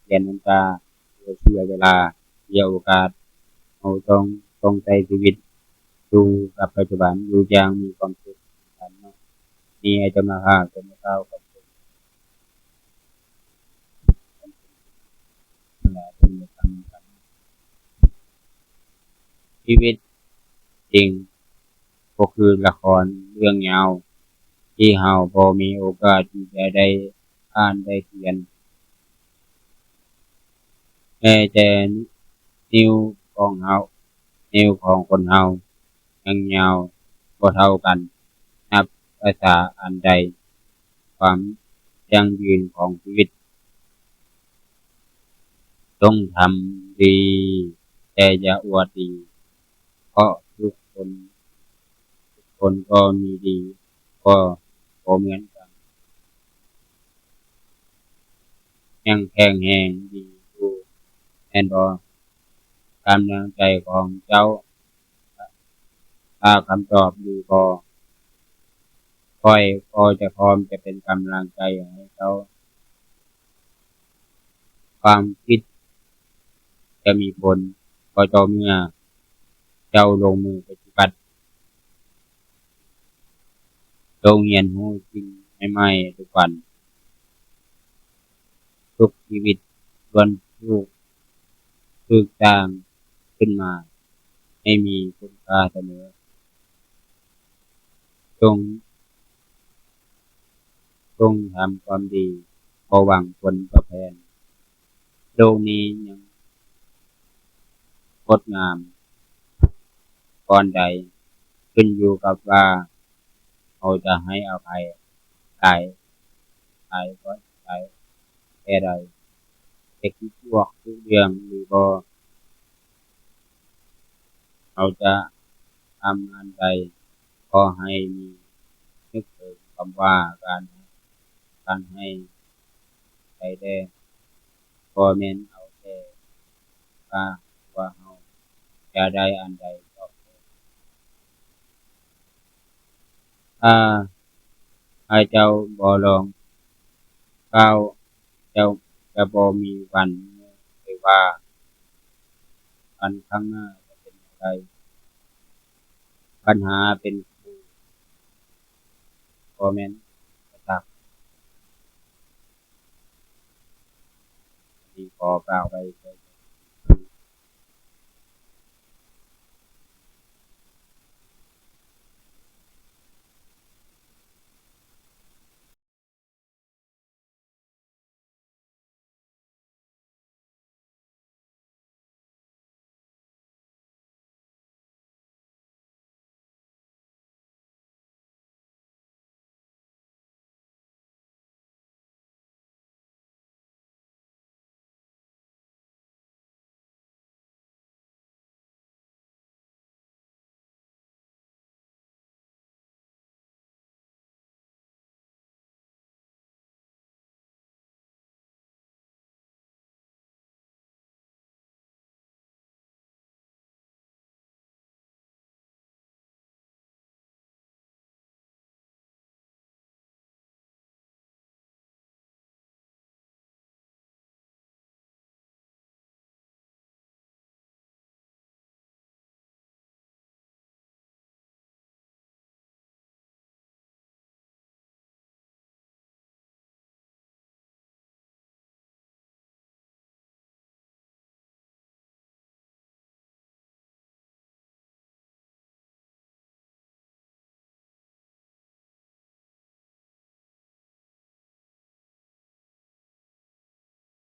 ลี่ยนมันจะเสียเวลาเสียโอกาสเราต้องใช้ชีวิตอยู่กับปัจจุบันอยู่อย่างมีความสุขกันเนาะนี่ไอ้จะมาหาจะมาเล่ากับผมนั่นแหละเป็นคำชีวิตจริงก็คือละครเรื่องยาวที่เราพอมีโอกาสที่จะได้อ่านได้เขียนแต่นิ้วของเรานิ้วของคนเรายังยาวบ่เท่ากันนับภาษาอันใดความยั่งยืนของชีวิตต้องทำดีแต่อย่าอวดดีเพราะทุกคนก็มีดีก็เหมือนกันยังแข็งแรงดีอยู่แม่นบ่กำลังใจของเจ้าถ้าคำตอบดีบ่ค่อยก็จะพร้อมจะเป็นกำลังใจให้เจ้าความคิดจะมีผลก็ต่อเมื่อเจ้าลงมือปฏิบัติจงเรียนรู้สิ่งใหม่ๆทุกวันทุกชีวิตล้วนถูกสร้างขึ้นมาให้มีคุณค่าเสมอจงทำความดีเพราะหวังผลตอบแทนโลกนี้ยังงดงามก่อนใดขึ้นอยู่กับว่าเขาจะให้อภัยใครใครก็ใครแค่ใดแต่คิดพวกทุกเรื่องหรือบ่เขาจะทำอันใดก็ให้มีนึกถึงคำว่าการให้ใจแด่บ่แม่นเอาแต่ว่าเราจะได้อันใดตอบแทนถ้าให้เจ้าบ่ลองก้าวเจ้าจะบ่มีวันรู้เลยว่าวันข้างหน้าจะเป็นอย่างไรปัญหาเป็นครูบ่แม่นอุปสรรคที่ขอกล่าวไว้